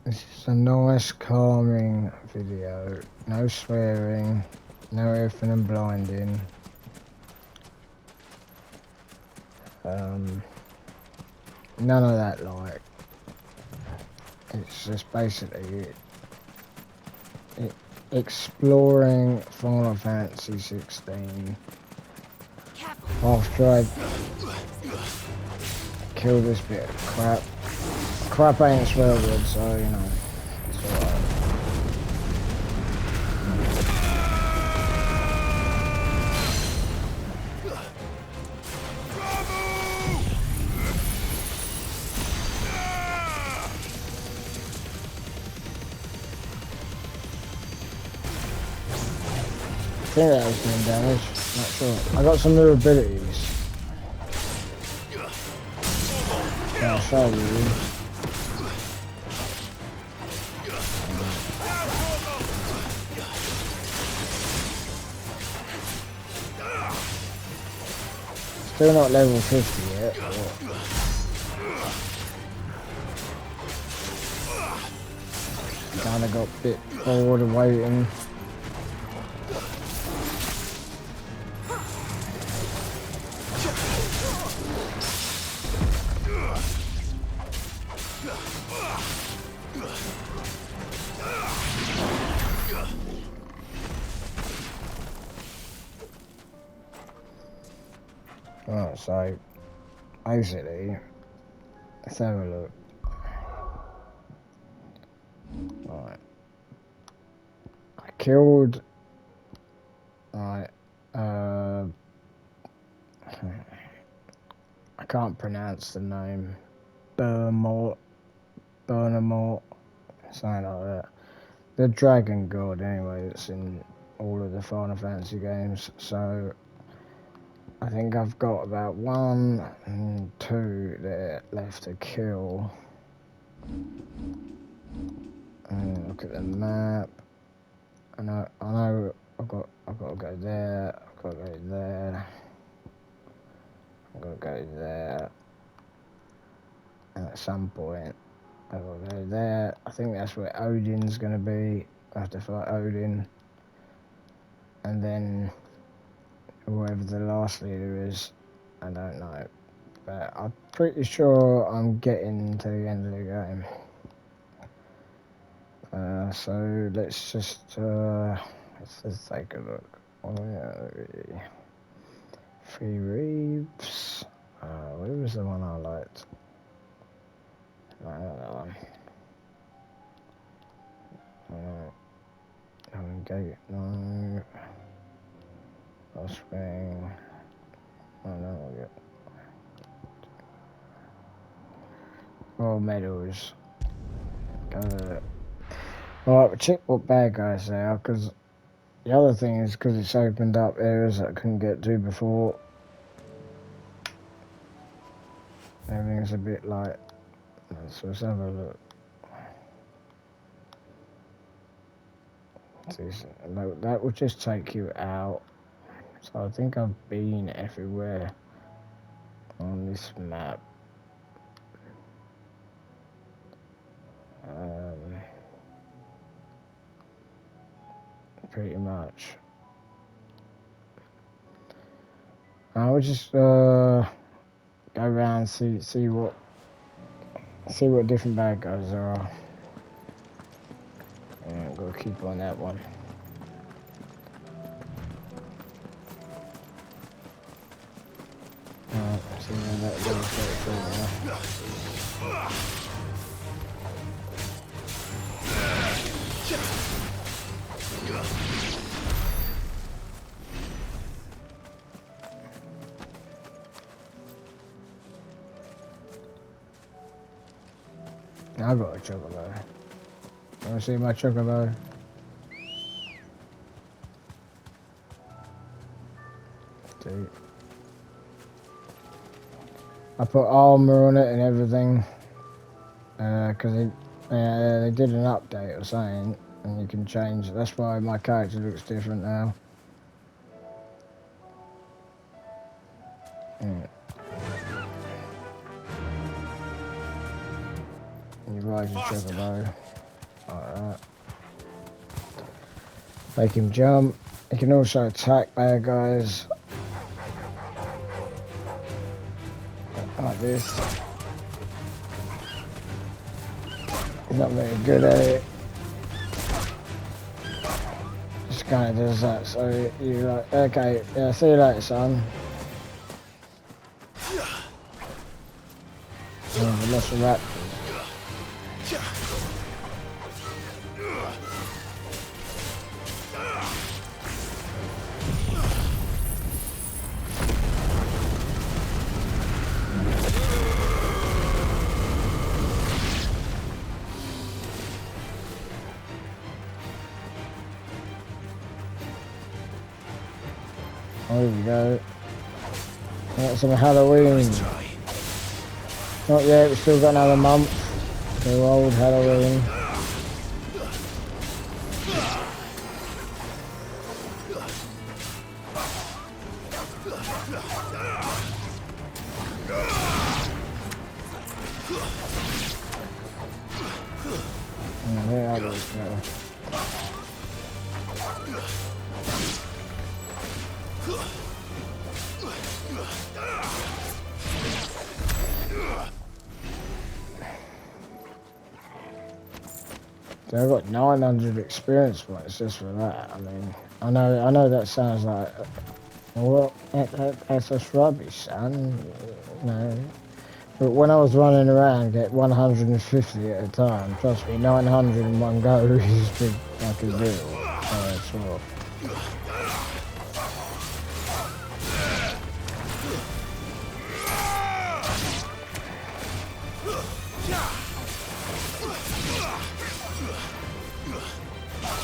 This is a nice calming video. No swearing, no effing and blinding. None of that, like. It's just basically exploring Final Fantasy 16 after I kill this bit of crap. Crap ain't a swear word, so you know, it's alright. I think that was doing damage, not sure. I got some new abilities. I'll show you. Still not level 50 yet. Kinda got a bit bored of waiting. Right, so basically, let's have a look. Right, I killed. Right, I can't pronounce the name. Burmort, something like that. The dragon god, anyway. That's in all of the Final Fantasy games. So I think I've got about 1 and 2 there left to kill. And look at the map. I know I've got to go there. I've got to go there. I've got to go there. And at some point, I've got to go there. I think that's where Odin's going to be. I have to fight Odin. And then whoever the last leader is, I don't know. But I'm pretty sure I'm getting to the end of the game. So let's just take a look. Oh yeah, Free Reeves. Where was the one I liked? No, not that one. Gate. No. Offspring. Oh no, we got. Raw medals. Alright, check what bad guys they are, because the other thing is because it's opened up areas that I couldn't get to before. Everything's a bit like. So let's have a look. That will just take you out. So I think I've been everywhere on this map. Pretty much. I will just go around see what different bad guys there are. Yeah, go keep on that one. See that goes straight through now. I've got a chocobo. Wanna see my chocobo? Dude. I put armor on it and everything. Because they did an update or something. And you can change it. That's why my character looks different now. You ride your chocobo. like that. Make him jump. He can also attack bad guys. Like this. He's not very good at it. Just kind of does that, so you're like, okay, yeah, see you later, son. Oh, we lost the rat. There we go. That's some Halloween. Not yet, we've still got another month. So old Halloween. Yeah, I was better. So I've got 900 experience points just for that. I mean, I know that sounds like, well, that's just rubbish, son. You know. But when I was running around, get 150 at a time. Trust me, 900 in one go is a big fucking deal. So that's all.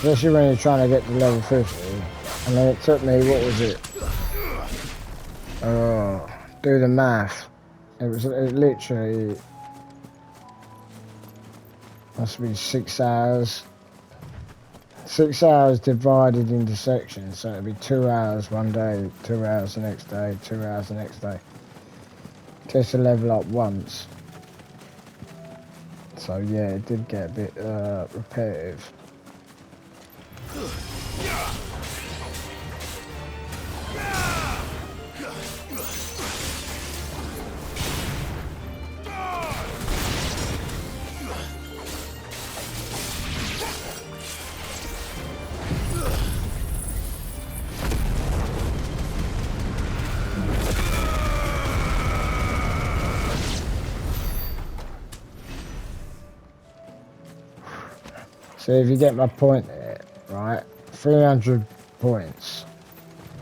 Especially when you're trying to get to level 50. And then it took me, what was it? Oh, do the math. It literally must be 6 hours. 6 hours divided into sections, so it'd be 2 hours one day, 2 hours the next day, 2 hours the next day. Just to level up once. So yeah, it did get a bit repetitive. So if you get my point there, right, 300 points.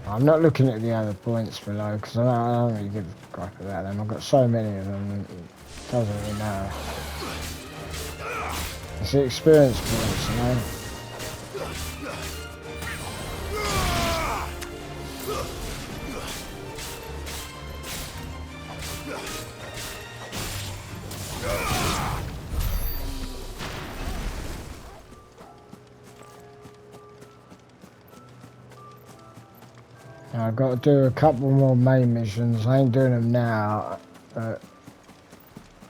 I'm not looking at the other points below because I don't really give a crap about them. I've got so many of them, it doesn't really matter. It's the experience points, you know. Now I've got to do a couple more main missions. I ain't doing them now, but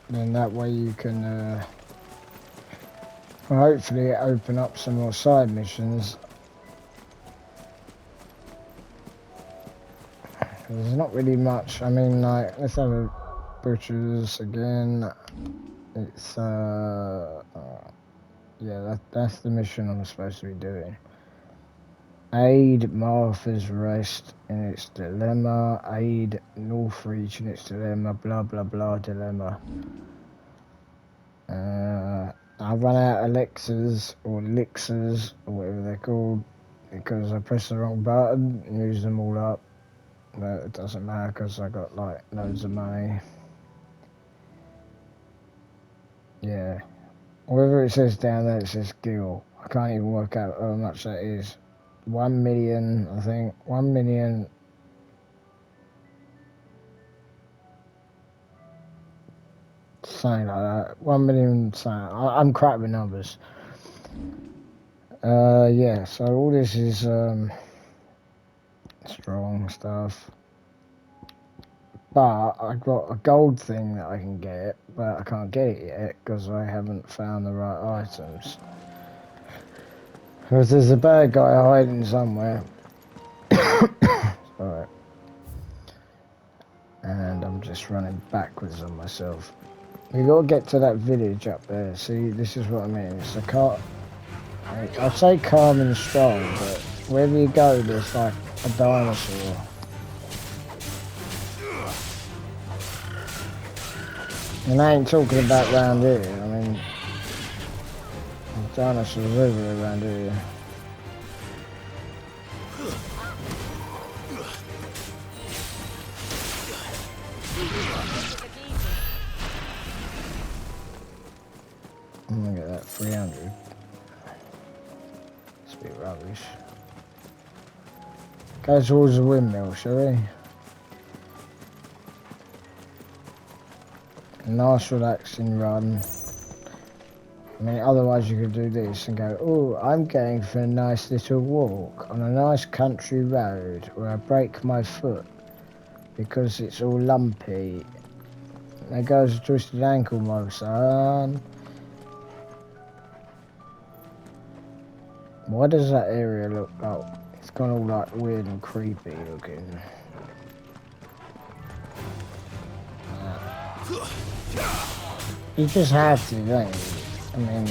then that way you can well, hopefully open up some more side missions. There's not really much. I mean, like, let's have a butchers again. It's yeah, that's the mission I'm supposed to be doing. Aid Martha's Rest in its dilemma. Aid Northreach in its dilemma. Blah blah blah dilemma. I run out of elixirs or elixirs or whatever they're called because I pressed the wrong button and used them all up. But it doesn't matter because I got like loads of money. Yeah. Whatever it says down there, it says Gil. I can't even work out how much that is. 1 million, I think. 1 million. Something like that. 1 million something. I'm crap with numbers. Yeah, so all this is strong stuff. But I've got a gold thing that I can get, but I can't get it yet because I haven't found the right items. Because there's a bad guy hiding somewhere. Alright. And I'm just running backwards on myself. You gotta get to that village up there. See, this is what I mean. It's a car. I'd say calm and strong, but wherever you go, there's like a dinosaur. And I ain't talking about round here. I mean, dinosaurs everywhere around here. I'm gonna get that 300. It's a bit rubbish. Go towards the windmill, shall we? Nice relaxing run. I mean, otherwise you could do this and go, oh, I'm going for a nice little walk on a nice country road where I break my foot because it's all lumpy. There goes a twisted ankle, my son. Why does that area look like it's gone all like weird and creepy looking? You just have to, don't you? I mean,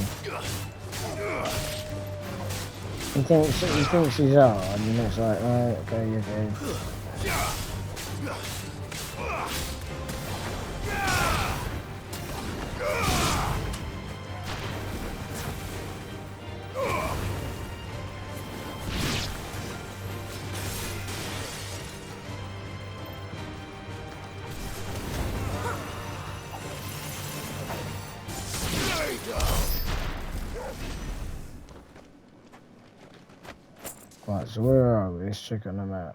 he thinks he's hard, and it's like, right, okay, you're good. Right, so where are we? Let's check on the map.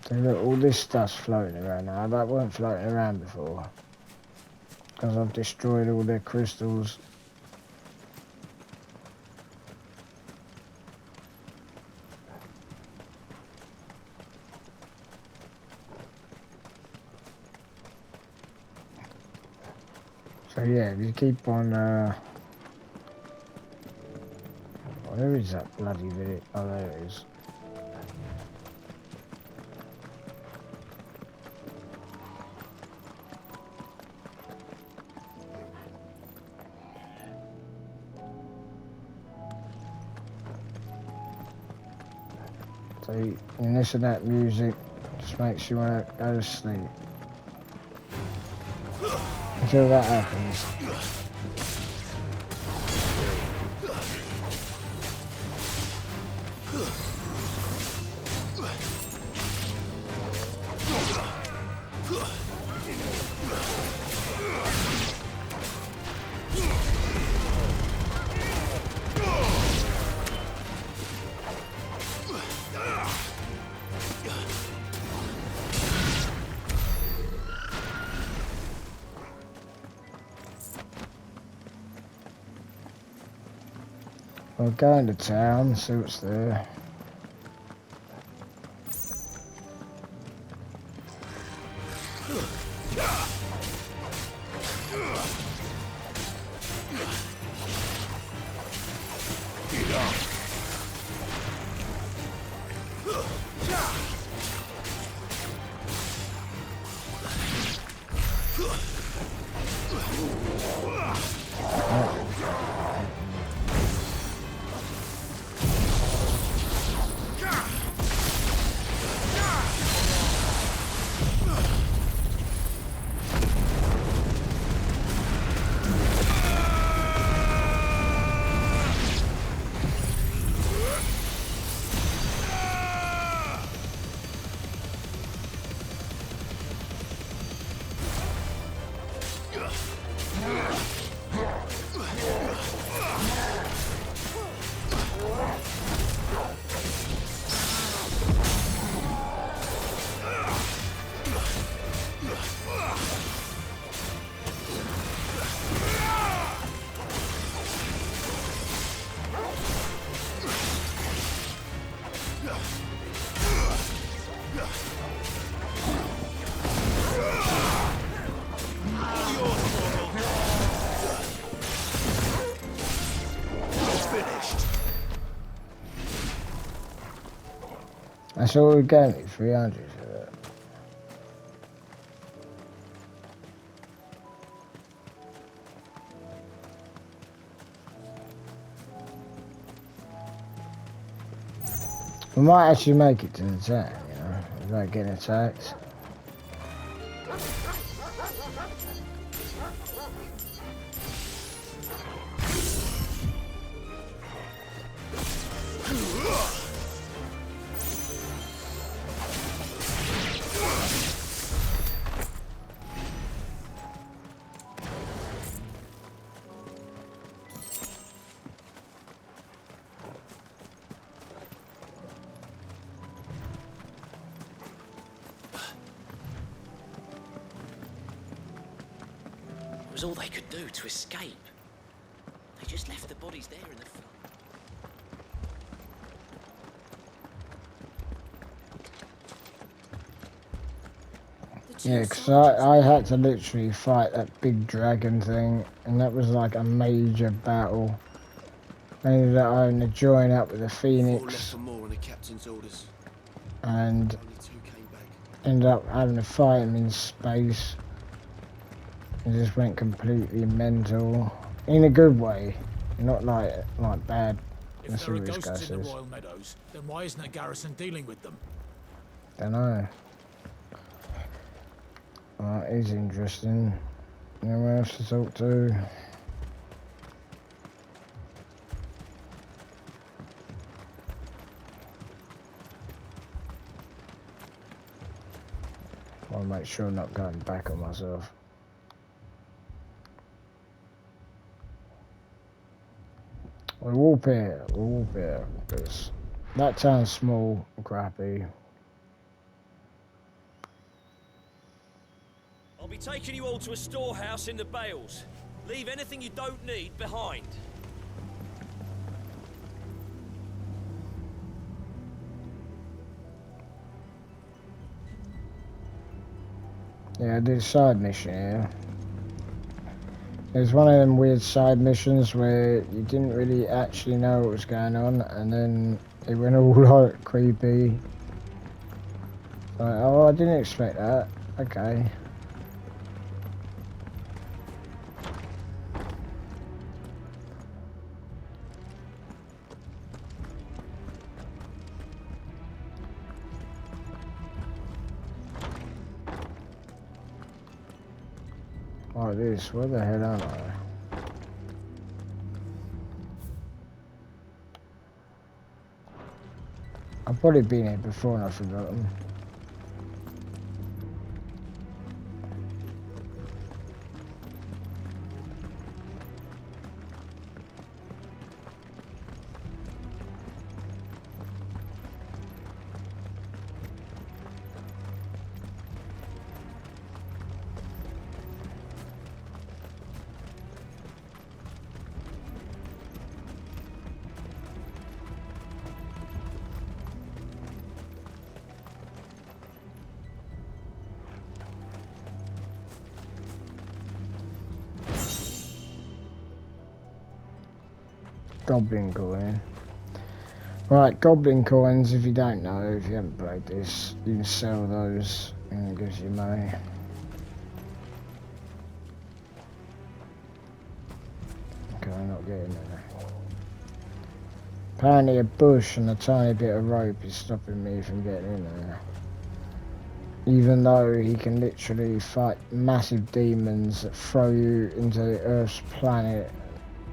So look, all this stuff's floating around now. That weren't floating around before. Because I've destroyed all their crystals. So yeah, if you keep on, where is that bloody village? Oh, there it is. So you listen to that music, just makes you want to go to sleep. Until that happens. We'll go into town, see what's there. That's all we gave me, 300 for that. We might actually make it to the town, you know, without getting attacked. It was all they could do to escape. They just left the bodies there in the front. Yeah, because I had to literally fight that big dragon thing, and that was like a major battle. I ended up having to join up with the Phoenix. 4 left or more on the captain's orders. And Only 2 came back. ended up having to fight him in space. It just went completely mental. In a good way. Not like bad. If there are ghosts in the Royal Meadows, then why isn't a garrison dealing with them? Dunno. He's interesting. Anyone else to talk to? I'll make sure I'm not going back on myself. We'll warp here, because that town's small and crappy. I'll be taking you all to a storehouse in the Bales. Leave anything you don't need behind. Yeah, I did a side mission here. There's one of them weird side missions where you didn't really actually know what was going on, and then it went all like creepy. Like, oh, I didn't expect that. Okay. Like this, where the hell am I? I've probably been here before and I've forgotten. Goblin coin. Right, goblin coins, if you don't know, if you haven't played this, you can sell those and it gives you money. Okay, I'm not getting there. Apparently a bush and a tiny bit of rope is stopping me from getting in there. Even though he can literally fight massive demons that throw you into the Earth's planet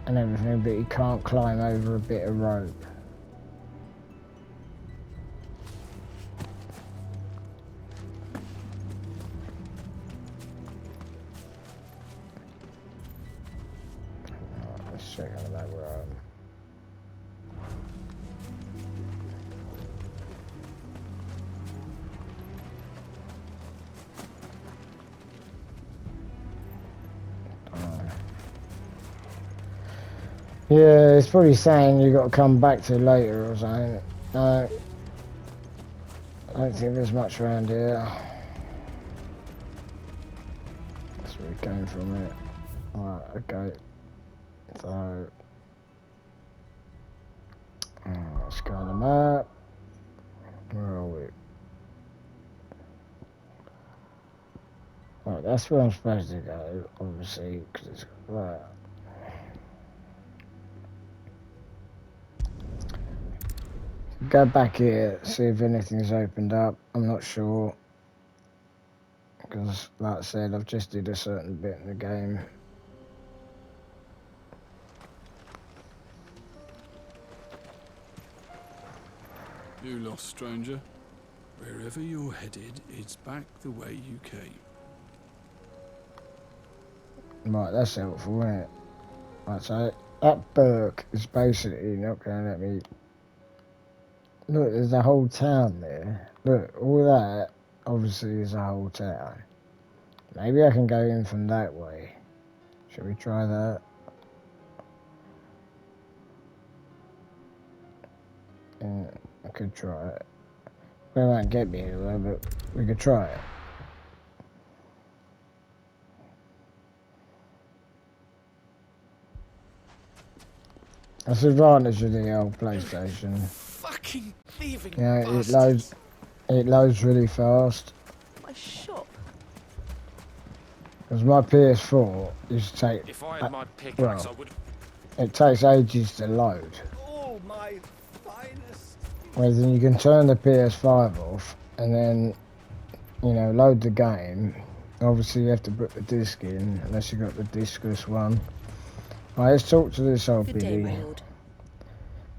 and everything, but he can't climb over a bit of rope. Right, let's check out that road. Yeah, it's probably saying you got to come back to later or something. No, I don't think there's much around here. That's where we came from, it. Right, okay. So, let's go on the map. Where are we? Right, that's where I'm supposed to go, obviously, because it's that. Go back here, see if anything's opened up. I'm not sure. Because, like I said, I've just did a certain bit in the game. You lost, stranger. Wherever you're headed, it's back the way you came. Right, that's helpful, isn't it? Right, so that Burke is basically not going to let me... Look, there's a whole town there. Look, all that, obviously, is a whole town. Maybe I can go in from that way. Should we try that? Yeah, I could try it. It won't get me anywhere, but we could try it. That's the advantage of the old PlayStation. Fucking thieving Yeah, bastards. it loads really fast. My shop. Because my PS4 used to take... If I had my pickaxe, I would. It takes ages to load. Oh, my finest. Whereas then you can turn the PS5 off and then, you know, load the game. Obviously you have to put the disc in, unless you got the discless one. Right, let's talk to this old Good day, biddy. my lord.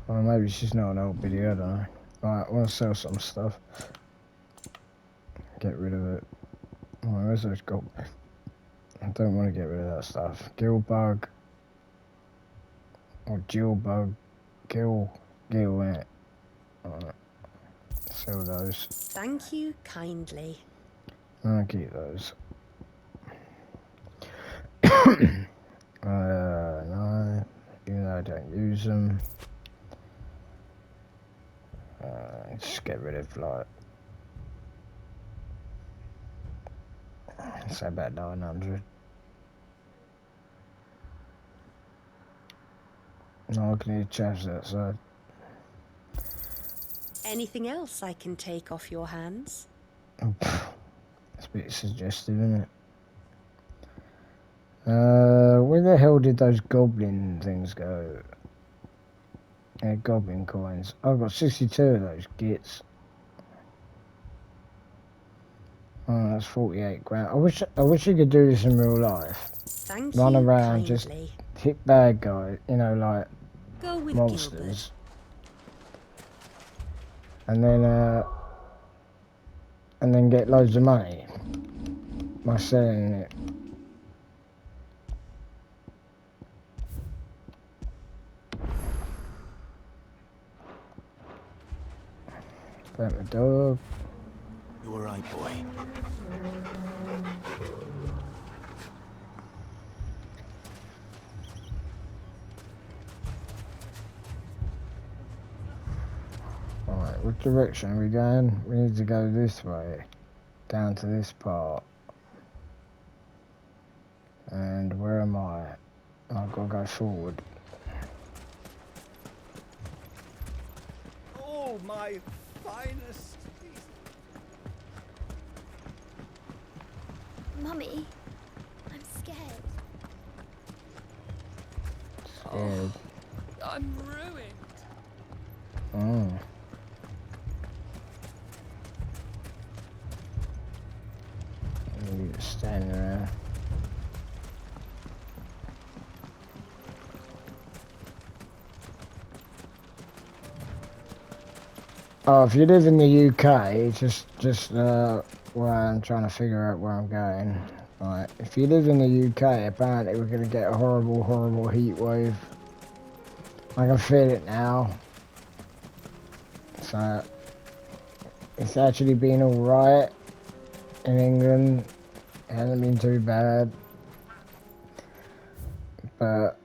Or maybe she's not an old biddy, I don't know. Right, I want to sell some stuff. Get rid of it. Oh, where's those gold? I don't want to get rid of that stuff. Gillbug. Or Gillbug. Gill, innit? Alright. Sell those. Thank you kindly. I'll keep those. No, even though I don't use them. Just get rid of, like, say about 900. No, I can hear chaps outside. Anything else I can take off your hands? It's a bit suggestive, isn't it? Where the hell did those goblin things go? Yeah, goblin coins. I've got 62 of those gits. Oh, that's 48 grand. I wish you could do this in real life. Thank Run you around, kindly. just hit bad guys, you know, like Go with monsters. Gilbert. And then get loads of money by selling it. Pet my dog. You alright, boy? Alright, what direction are we going? We need to go this way. Down to this part. And where am I? I've got to go forward. Oh, my finest. Mummy, I'm scared. Scared. I'm ruined. Oh. You standing around. Oh, if you live in the UK, just where I'm trying to figure out where I'm going. Right, if you live in the UK, apparently we're gonna get a horrible, horrible heat wave. I can feel it now. So it's actually been all right in England. It hasn't been too bad, but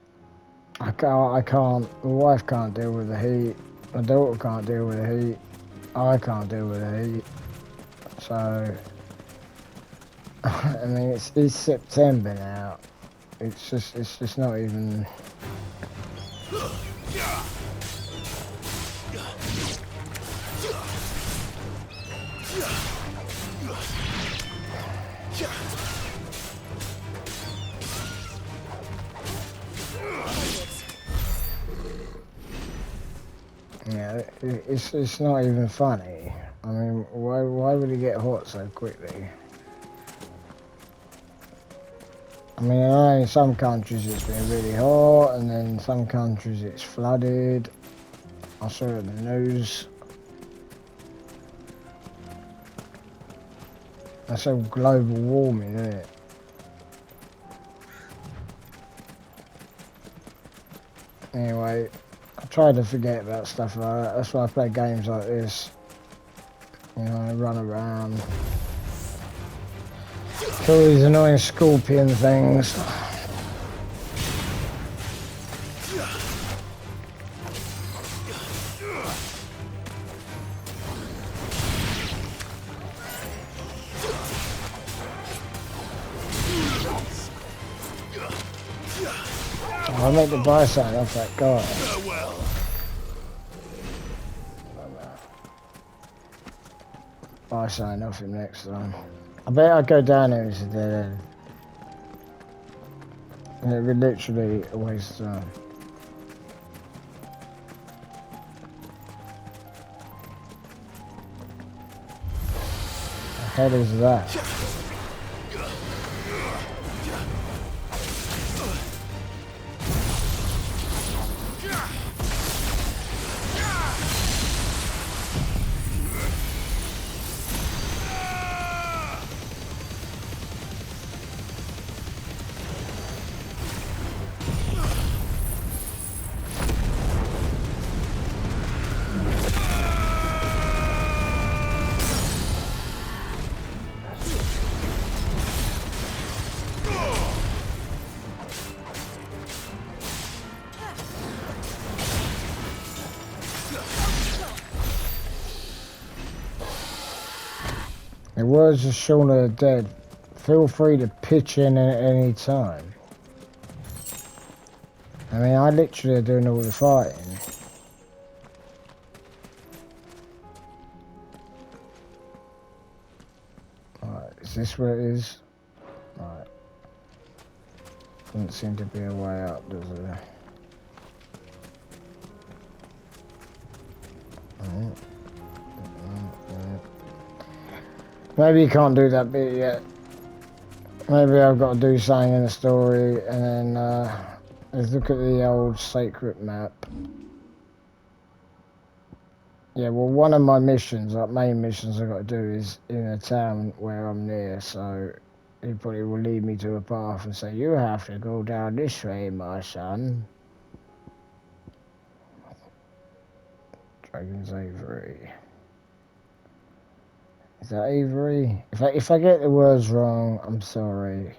I can't. My wife can't deal with the heat. My daughter can't deal with the heat. I can't deal with the heat. So, I mean, it's September now. It's just not even. Yeah, it's not even funny. I mean, why would it get hot so quickly? I mean, I know in some countries it's been really hot, and then in some countries it's flooded. I saw it in the news. That's all global warming, isn't it? Anyway, I try to forget about stuff like that. That's why I play games like this. You know, run around. Kill these annoying scorpion things. I'll make the buy sign off that guy. Buy sign off him next time. I bet I'd go down there as a dead end. And it would literally a waste of time. The hell is that? The words of Shaun of the Dead. Feel free to pitch in at any time. I mean, I literally are doing all the fighting. Right, is this where it is? Right. Doesn't seem to be a way up, does there? Maybe you can't do that bit yet. Maybe I've got to do something in the story, and then let's look at the old sacred map. Yeah, well, one of my missions, like main missions I've got to do, is in a town where I'm near, so he probably will lead me to a path and say, you have to go down this way, my son. Dragon's Avery. Is that Avery? If I get the words wrong, I'm sorry.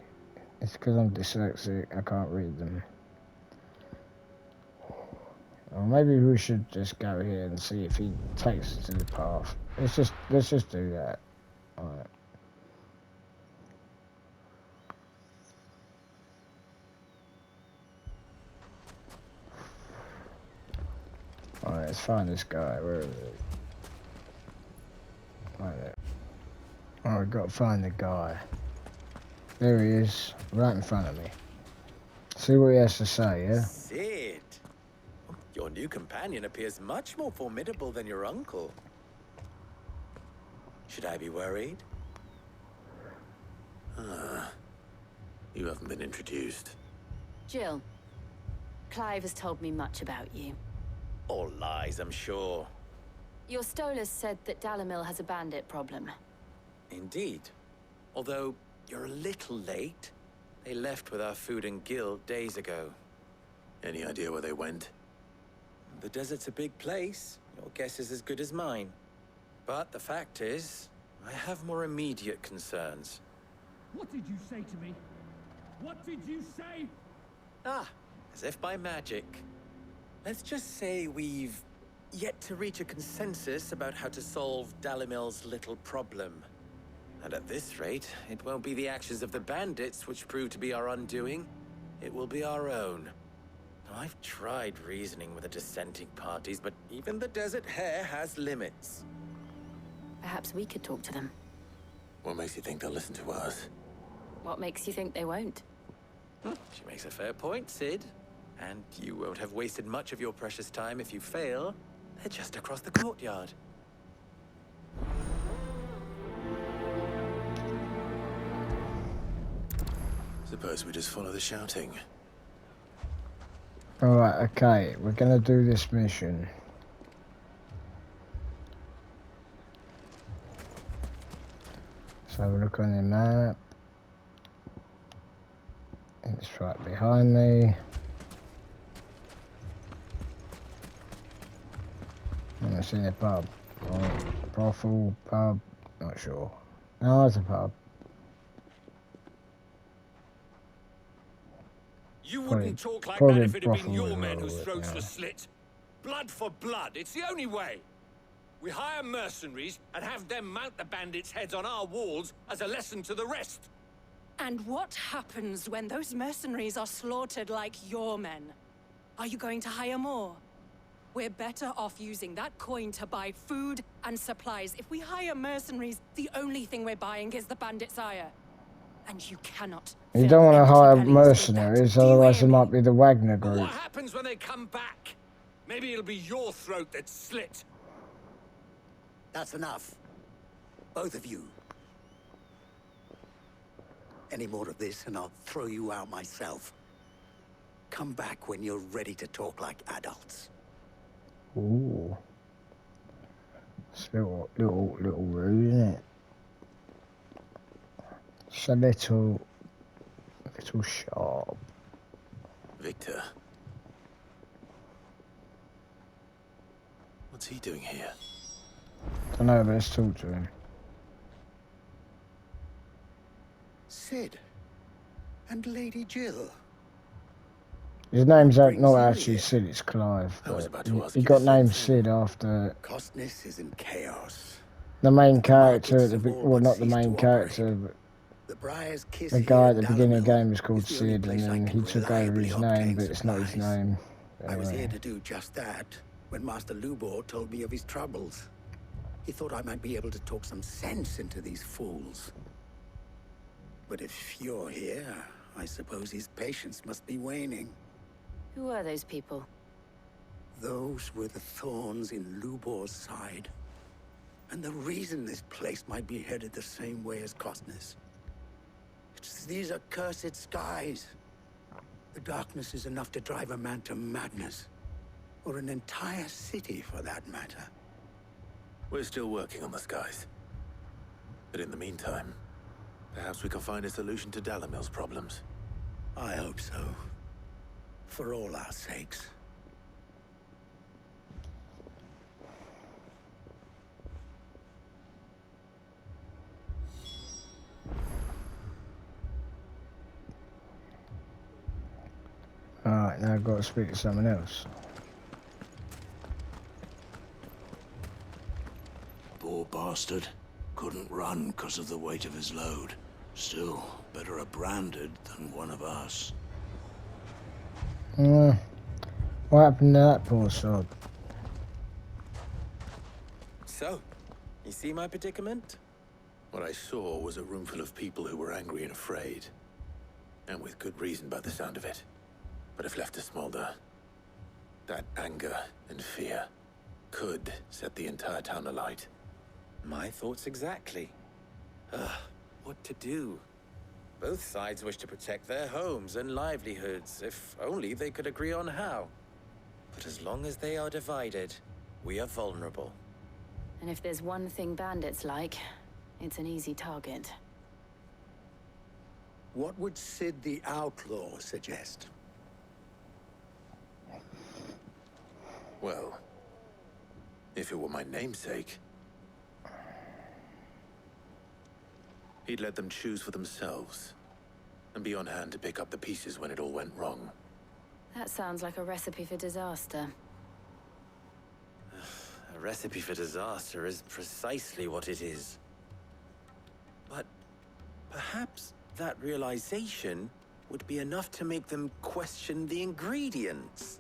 It's because I'm dyslexic, I can't read them. Or maybe we should just go here and see if he takes us to the path. Let's just do that. Alright. Alright, let's find this guy. Where is he? Right there. Oh, we've got to find the guy. There he is, right in front of me. See what he has to say, yeah? Sid, your new companion appears much more formidable than your uncle. Should I be worried? You haven't been introduced. Jill, Clive has told me much about you. All lies, I'm sure. Your Stolas said that Dalimil has a bandit problem. Indeed. Although you're a little late. They left with our food and guild days ago. Any idea where they went? The desert's a big place. Your guess is as good as mine. But the fact is, I have more immediate concerns. What did you say to me? What did you say? Ah, as if by magic. Let's just say we've yet to reach a consensus about how to solve Dalimil's little problem. And at this rate, it won't be the actions of the bandits which prove to be our undoing. It will be our own. Now, I've tried reasoning with the dissenting parties, but even the Desert Hare has limits. Perhaps we could talk to them. What makes you think they'll listen to us? What makes you think they won't? She makes a fair point, Sid. And you won't have wasted much of your precious time if you fail. They're just across the courtyard. Suppose we just follow the shouting. Alright, okay, we're gonna do this mission. So have a look on the map. It's right behind me. And I see a pub. Or brothel, pub, not sure. No, it's a pub. You Probably- wouldn't talk like probably that if it had been brothel your as men well, whose but, throats yeah. were slit. Blood for blood, it's the only way. We hire mercenaries and have them mount the bandits' heads on our walls as a lesson to the rest. And what happens when those mercenaries are slaughtered like your men? Are you going to hire more? We're better off using that coin to buy food and supplies. If we hire mercenaries, the only thing we're buying is the bandits' ire. And you cannot. You fill don't want to empty hire bellies with that. mercenaries, Do you otherwise hear it me? might be the Wagner But group. what happens when they come back? Maybe it'll be your throat that's slit. That's enough. Both of you. Any more of this and I'll throw you out myself. Come back when you're ready to talk like adults. Ooh. It's a little rude, isn't it? It's a little sharp. Victor. What's he doing here? Don't know, but let's talk to him. Sid. And Lady Jill. His name's What brings not you actually here? Sid, it's Clive. I was but about to ask he you got the same named thing. Sid after Costness is in chaos. the main The character markets at the have all well, but not the ceased main to character, but The Briar's Kiss the here guy in at the beginning of the Dalrymple game was called is the only Sid, and place I then can he took over reliably his name, obtain but it's not his supplies. name. I was here Anyway. to do just that when Master Lubor told me of his troubles. He thought I might be able to talk some sense into these fools. But if you're here, I suppose his patience must be waning. Who are those people? Those were the thorns in Lubor's side. And the reason this place might be headed the same way as Costness. It's these accursed skies. The darkness is enough to drive a man to madness. Or an entire city, for that matter. We're still working on the skies. But in the meantime, perhaps we can find a solution to Dalimil's problems. I hope so. For all our sakes. Alright, now I've got to speak to someone else. Poor bastard. Couldn't run because of the weight of his load. Still, better a branded than one of us. What happened to that poor sod? So, you see my predicament? What I saw was a room full of people who were angry and afraid. And with good reason by the sound of it. But if left to smolder, that anger and fear could set the entire town alight. My thoughts exactly. What to do? Both sides wish to protect their homes and livelihoods, if only they could agree on how. But as long as they are divided, we are vulnerable. And if there's one thing bandits like, it's an easy target. What would Sid the Outlaw suggest? Well, if it were my namesake, he'd let them choose for themselves, and be on hand to pick up the pieces when it all went wrong. That sounds like a recipe for disaster. A recipe for disaster is precisely what it is. But perhaps that realization would be enough to make them question the ingredients.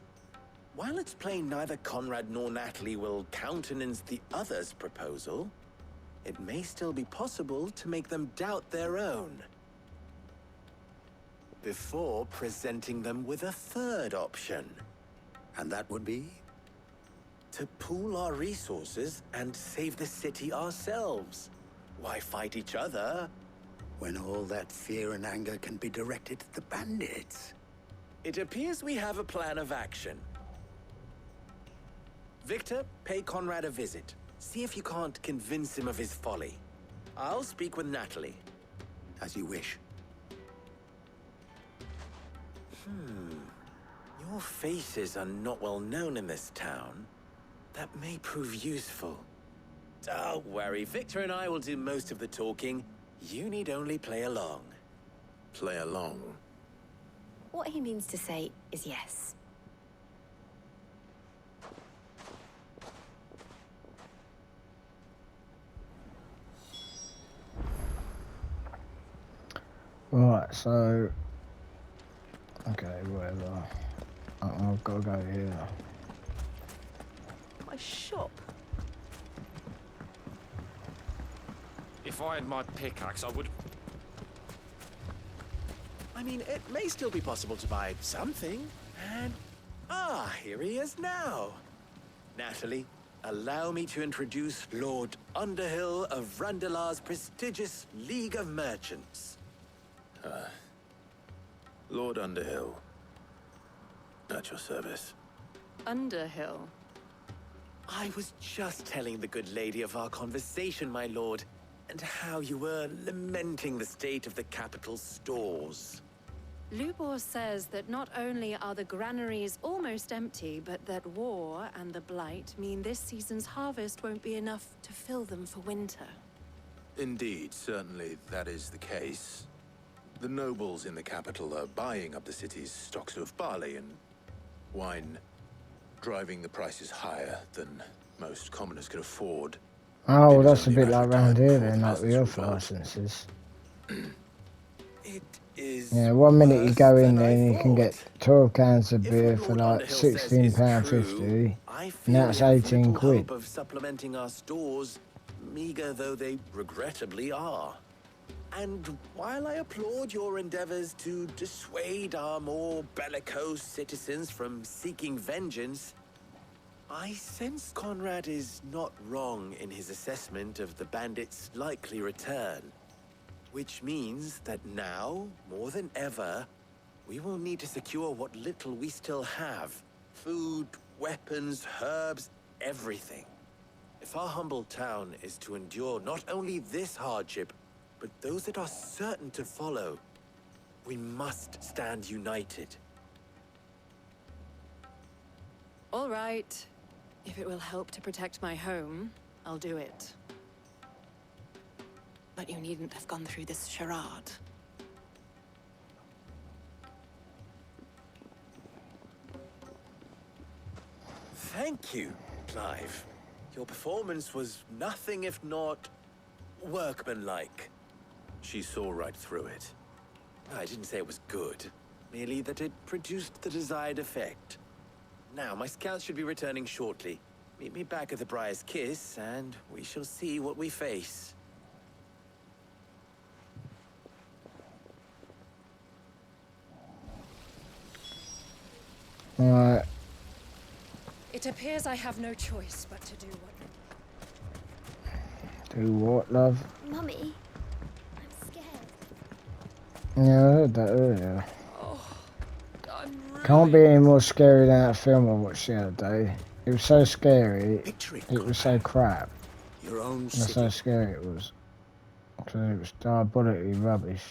While it's plain neither Conrad nor Natalie will countenance the other's proposal, it may still be possible to make them doubt their own. Before presenting them with a third option. And that would be? To pool our resources and save the city ourselves. Why fight each other when all that fear and anger can be directed at the bandits? It appears we have a plan of action. Victor, pay Conrad a visit. See if you can't convince him of his folly. I'll speak with Natalie. As you wish. Your faces are not well known in this town. That may prove useful. Don't worry, Victor and I will do most of the talking. You need only play along. Play along? What he means to say is yes. Right, so... Okay, whatever. I've got to go here. My shop. If I had my pickaxe, I would... I mean, it may still be possible to buy something, and... here he is now. Natalie, allow me to introduce Lord Underhill of Randalar's prestigious League of Merchants. Lord Underhill. At your service. Underhill? I was just telling the good lady of our conversation, my lord, and how you were lamenting the state of the capital's stores. Lubor says that not only are the granaries almost empty, but that war and the Blight mean this season's harvest won't be enough to fill them for winter. Indeed, certainly that is the case. The nobles in the capital are buying up the city's stocks of barley and wine, driving the prices higher than most commoners can afford. Oh, It is that's a only bit matter like of round time here before then, the like the peasants health revolt. licenses. It is Yeah, 1 minute you go in worse there than and I you can get thought. 12 cans of If beer what for Lord like Underhill says is £16.50, true, I and feel that's we have 18 little quid. hope of supplementing our stores, meager though they regrettably are. And while I applaud your endeavors to dissuade our more bellicose citizens from seeking vengeance, I sense Conrad is not wrong in his assessment of the bandits' likely return. Which means that now, more than ever, we will need to secure what little we still have. Food, weapons, herbs, everything. If our humble town is to endure not only this hardship, but those that are certain to follow, we must stand united. All right. If it will help to protect my home, I'll do it. But you needn't have gone through this charade. Thank you, Clive. Your performance was nothing if not workmanlike. She saw right through it. I didn't say it was good, merely that it produced the desired effect. Now, my scouts should be returning shortly. Meet me back at the Briar's Kiss, and we shall see what we face. Alright. It appears I have no choice but to do what... Do what, love? Mummy, I'm scared. Yeah, I heard that earlier. Oh, I'm ruined. Can't be any more scary than that film I watched the other day. It was so scary, Picture it, it was so crap. Your own That's city. how scary it was. Because it was diabolically rubbish.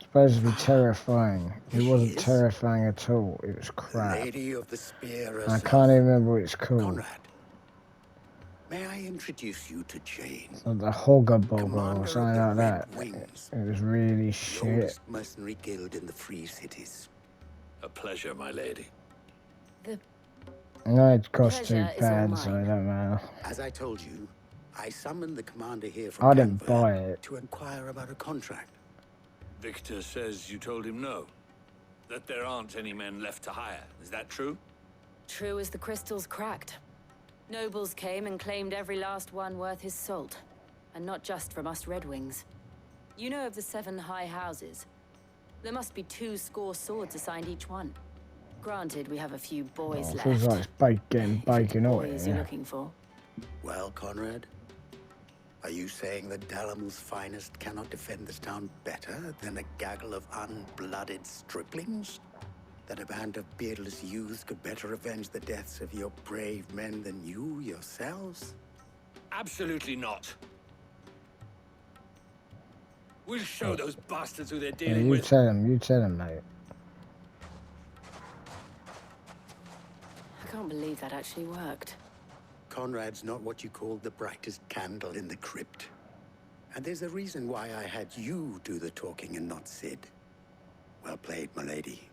Supposed to be terrifying. It wasn't terrifying at all. It was crap. Lady of the Spear I herself. can't even remember what it's called. Conrad, may I introduce you to Jane? It's like the Hogger Bogger Commander or of something the like Red that. Wings. It was really The shit. oldest mercenary guild in the Free Cities. A pleasure, my lady. No, it cost pleasure is all £2, so mine. it don't matter. As I told you, I summoned the commander here from I didn't Canberra buy it. to inquire about a contract. Victor says you told him no. That there aren't any men left to hire. Is that true? True as the crystals cracked. Nobles came and claimed every last one worth his salt. And not just from us Red Wings. You know of the 7 high houses. There must be 2 score swords assigned each one. Granted, we have a few boys Oh, left. feels like it's getting If it's bacon oil. boys you're looking for. Well, Conrad, are you saying that Dalamil's finest cannot defend this town better than a gaggle of unblooded striplings? That a band of beardless youths could better avenge the deaths of your brave men than you yourselves? Absolutely not. We'll show those bastards who they're Yeah, dealing you with. tell him, mate. I can't believe that actually worked. Conrad's not what you call the brightest candle in the crypt. And there's a reason why I had you do the talking and not Sid. Well played, milady.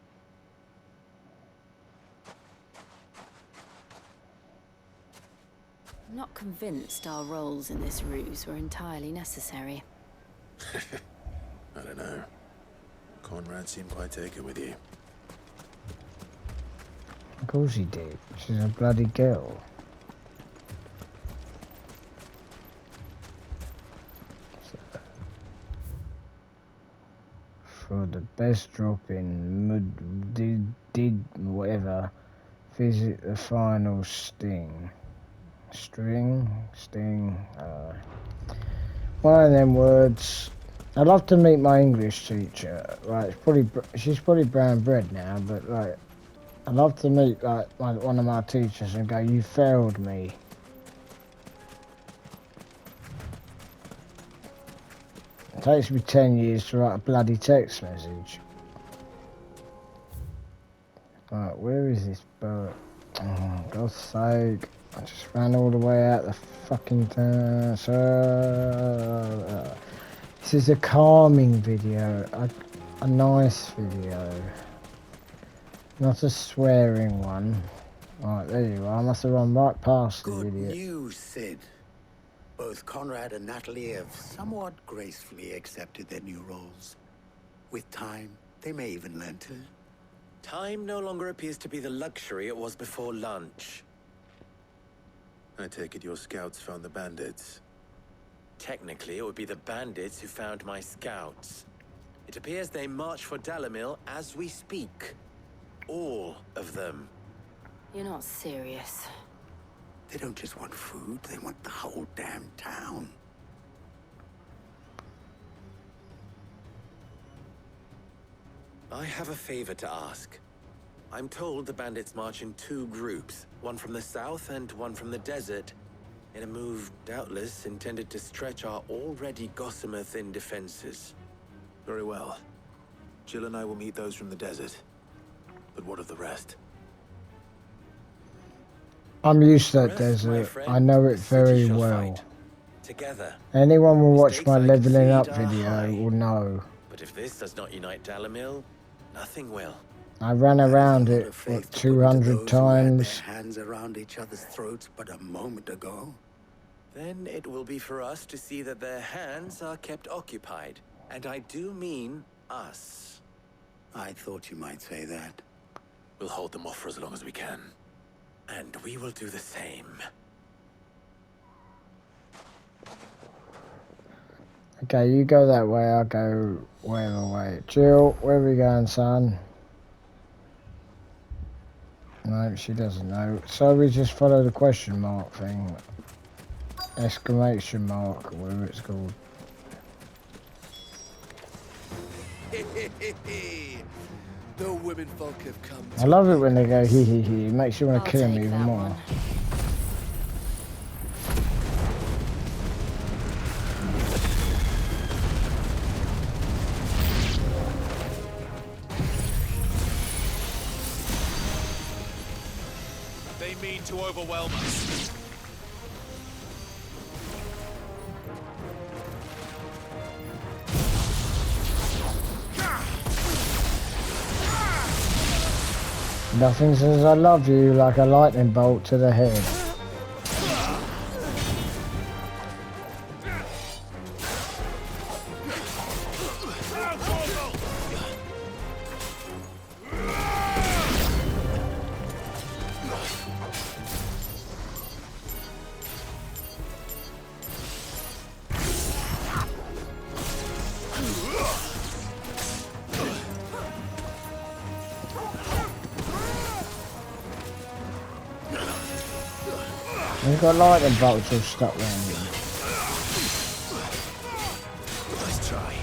I'm not convinced our roles in this ruse were entirely necessary. I don't know. Conrad seemed quite taken with you. Of course he did. She's a bloody girl. For the best drop in did whatever, visit the final sting. Sting. One of them words. I'd love to meet my English teacher. Right, she's probably brown bread now, but like, I'd love to meet like one of my teachers and go, "You failed me." It takes me 10 years to write a bloody text message. Right, where is this bird? Oh, God's sake. I just ran all the way out the fucking town. This is a calming video. A nice video. Not a swearing one. Right, there you are. I must have run right past the Good idiot. news, Sid. Both Conrad and Natalie have somewhat gracefully accepted their new roles. With time, they may even learn to. Time no longer appears to be the luxury it was before lunch. I take it your scouts found the bandits. Technically, it would be the bandits who found my scouts. It appears they march for Dalamil as we speak. All of them. You're not serious. They don't just want food, they want the whole damn town. I have a favor to ask. I'm told the bandits march in 2 groups, one from the south and one from the desert, in a move doubtless intended to stretch our already gossamer thin defenses. Very well. Jill and I will meet those from the desert. But what of the rest? I'm used to that Rest, my desert. friend, I know it the city very shall well. fight. Together. Anyone will watch Mistakes my I leveling up concede are video high. will know. But if this does not unite Dalamil, nothing will. I ran around it, what, 200 times? Hands around each other's throats but a moment ago. Then it will be for us to see that their hands are kept occupied. And I do mean us. I thought you might say that. We'll hold them off for as long as we can. And we will do the same. Okay, you go that way, I'll go whatever way. Jill, where are we going, son? No, she doesn't know. So we just follow the question mark thing. Exclamation mark, whatever it's called. The women folk have come. I love it when they go hee hee hee. It makes you want to kill them even more. One. They mean to overwhelm us. Nothing says I love you like a lightning bolt to the head. He's got lightning bolts all stuck around him. Nice try.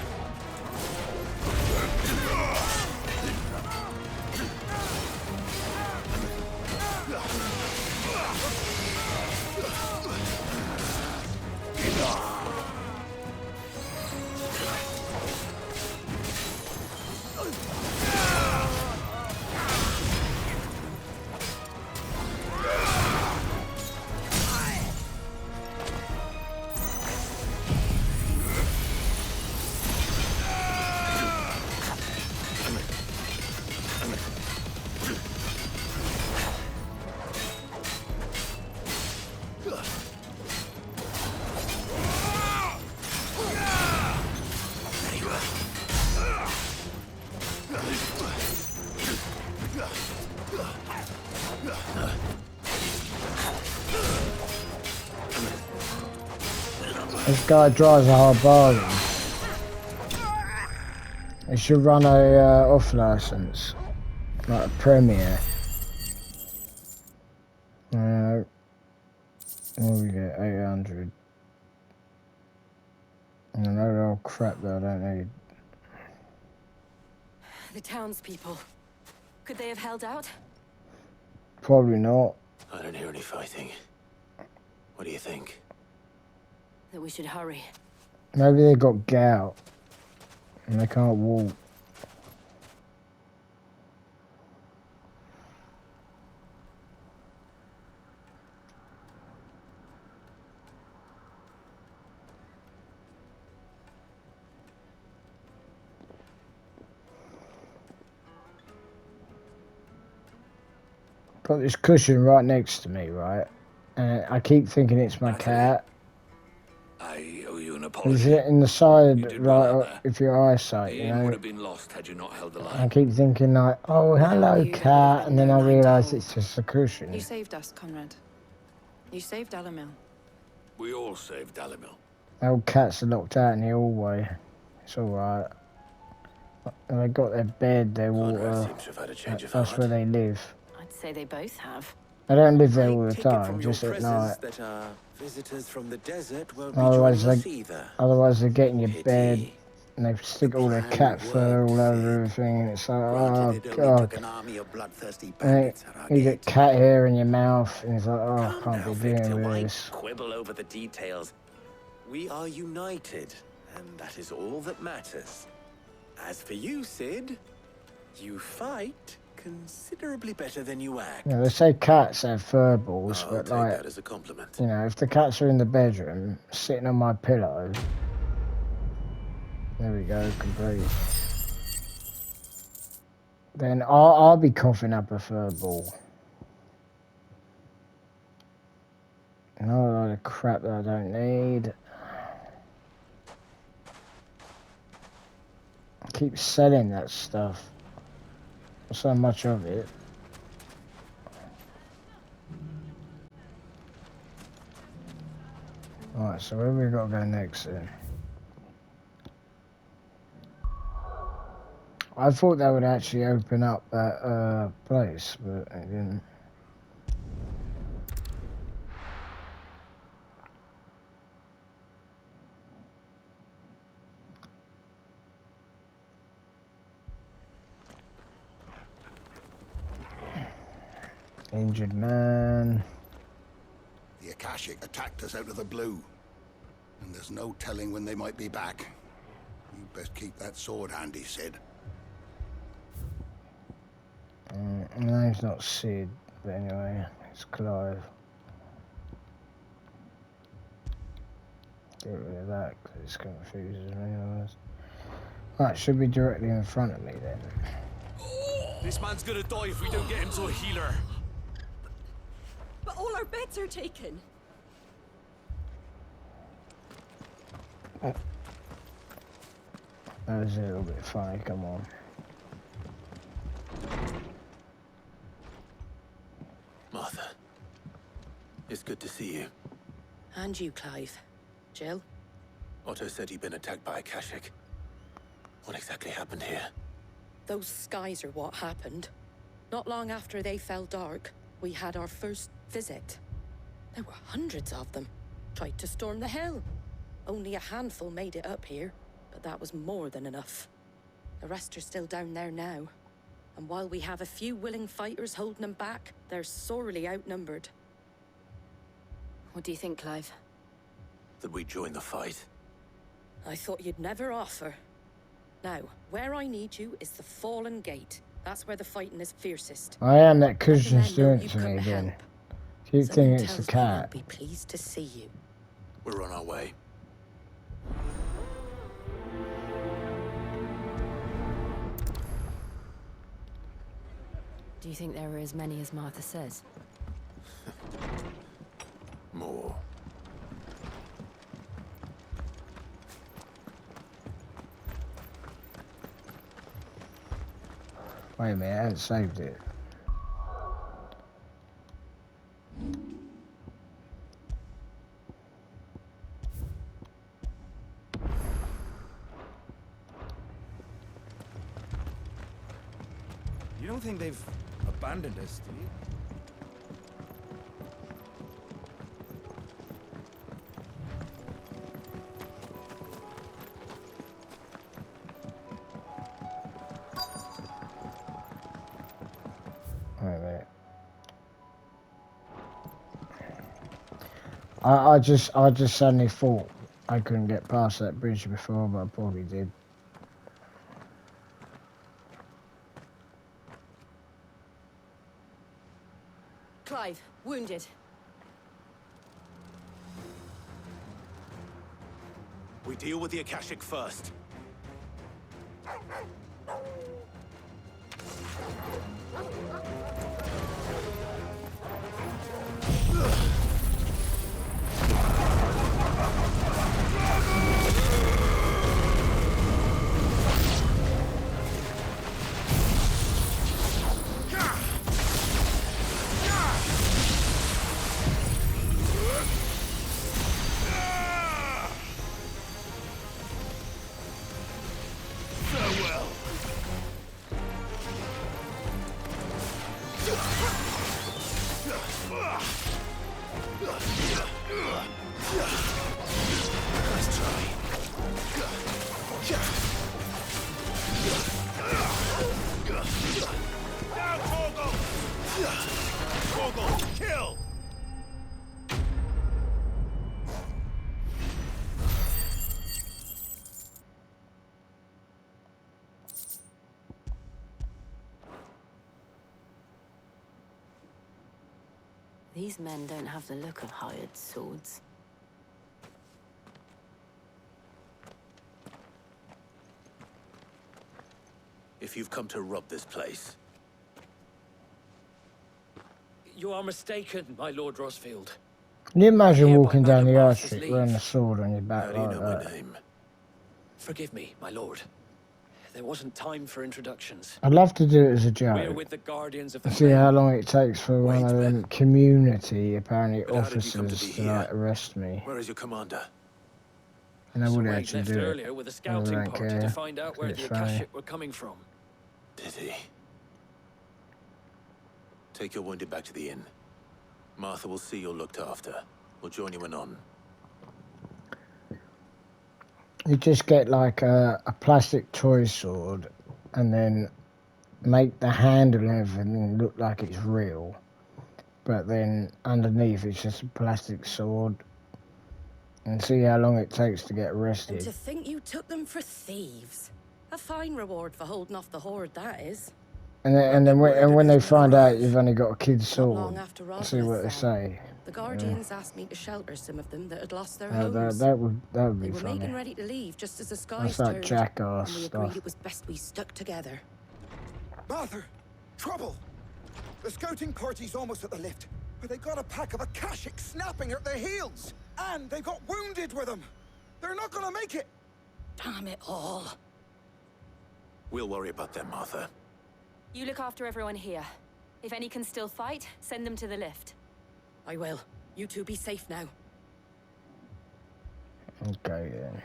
This guy drives a hard bargain. He should run a off license, like a Premier. What do we get? 800. And another old crap that I don't need. The townspeople. Could they have held out? Probably not. I don't hear any fighting. What do you think? That we should hurry. Maybe they got gout and they can't walk. Got this cushion right next to me, right? And I keep thinking it's my cat. I owe you an Is apology. it in the side, right, if your eyesight, The you inn know? would have been lost had you not held the line. I keep thinking like, oh, hello, You, that would have cat, been and then no I night to realise hold. it's just a cushion. You saved us, Conrad. You saved Alamil. We all saved Dalimil. The old cats are locked out in the hallway. It's alright. And they got their bed, their water. Seems to have had a change of That's heart. where they live. I'd say they both have. They don't live there I all the take it time, from your just at presence night. that visitors from the desert won't be Otherwise joining us they, either. otherwise they get in your Pity. bed and they stick all their cat fur all over everything, and it's like, oh It only god. took an army of bloodthirsty And bandits at our you get gate. cat hair in your mouth, and it's like, oh, I Calm can't now, be Victor. dealing with Why this. quibble over the details? We are united, and that is all that matters. As for you, Sid, you fight considerably better than you act. You know, they say cats have fur balls, I'll but take like, that as a compliment. you know, if the cats are in the bedroom, sitting on my pillow, there we go, complete. Then I'll be coughing up a fur ball. And all a lot of crap that I don't need. I keep selling that stuff. Not so much of it. Alright, so where we got to go next then? I thought that would actually open up that place, but it didn't. Injured man. The Akashic attacked us out of the blue, and there's no telling when they might be back. You best keep that sword handy, Sid. My name's not Sid, but anyway, it's Clive. Get rid of that because it confuses me. Right, should be directly in front of me then. This man's gonna die if we don't get him to a healer. But all our beds are taken. That was a little bit funny, come on. Martha, it's good to see you. And you, Clive. Jill? Otto said you'd been attacked by Akashic. What exactly happened here? Those skies are what happened. Not long after they fell dark, we had our first visit. There were hundreds of them. Tried to storm the hill. Only a handful made it up here, but that was more than enough. The rest are still down there now. And while we have a few willing fighters holding them back, they're sorely outnumbered. What do you think, Clive? That we join the fight. I thought you'd never offer. Now, where I need you is the Fallen Gate. That's where the fighting is fiercest. I am that Let the cushion's men know doing you've to come me to then. help. Keep Someone thinking it's the tells me they'll cat. be pleased to see you. We're on our way. Do you think there are as many as Martha says? More. Wait a minute, I haven't saved it. You don't think they've abandoned us, do you? Wait a minute. I just suddenly thought I couldn't get past that bridge before, but I probably did. Clive, wounded. We deal with the Akashic first. These men don't have the look of hired swords. If you've come to rob this place, You are mistaken, my Lord Rosfield. Can you imagine Hereby walking down the Madam high Martha's street leave. wearing a sword on your back how do you like know my that? name? Forgive me, my lord. There wasn't time for introductions. I'd love to do it as a We're joke. with the Guardians of the See how long it takes for one Wait, of them men. community, apparently, But how did you come to officers be to like here? arrest me. Where is your commander? And I would Wade actually left do earlier it. with a I scouting don't party care. to find out where It's the funny. Akashic were coming from. Did he? Take your wounded back to the inn. Martha will see you're looked after. We'll join you anon. You just get like a plastic toy sword and then make the handle and everything look like it's real. But then underneath it's just a plastic sword. And see how long it takes to get And arrested. to think you took them for thieves. A fine reward for holding off the horde, that is. And then when they find out you've only got a kid's Not long sword, after see what they Roswell's say. The Guardians asked me to shelter some of them that had lost their That homes. would They be were funny. making ready to leave just as the skies That's like turned, jackass and we agreed stuff. it was best we stuck together. Martha! Trouble! The scouting party's almost at the lift, but they got a pack of Akashic snapping at their heels! And they got wounded with them! They're not gonna make it! Damn it all. We'll worry about them, Martha. You look after everyone here. If any can still fight, send them to the lift. I will. You two be safe now. Okay then.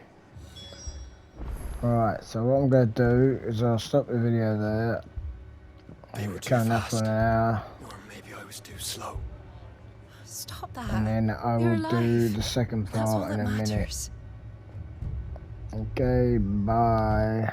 Alright, so what I'm going to do is I'll stop the video there. They were too Coming up fast. on an hour. Or maybe I was too slow. Stop that. And then I You're will do alive. the second That's all part in that a minute. matters. Okay, bye.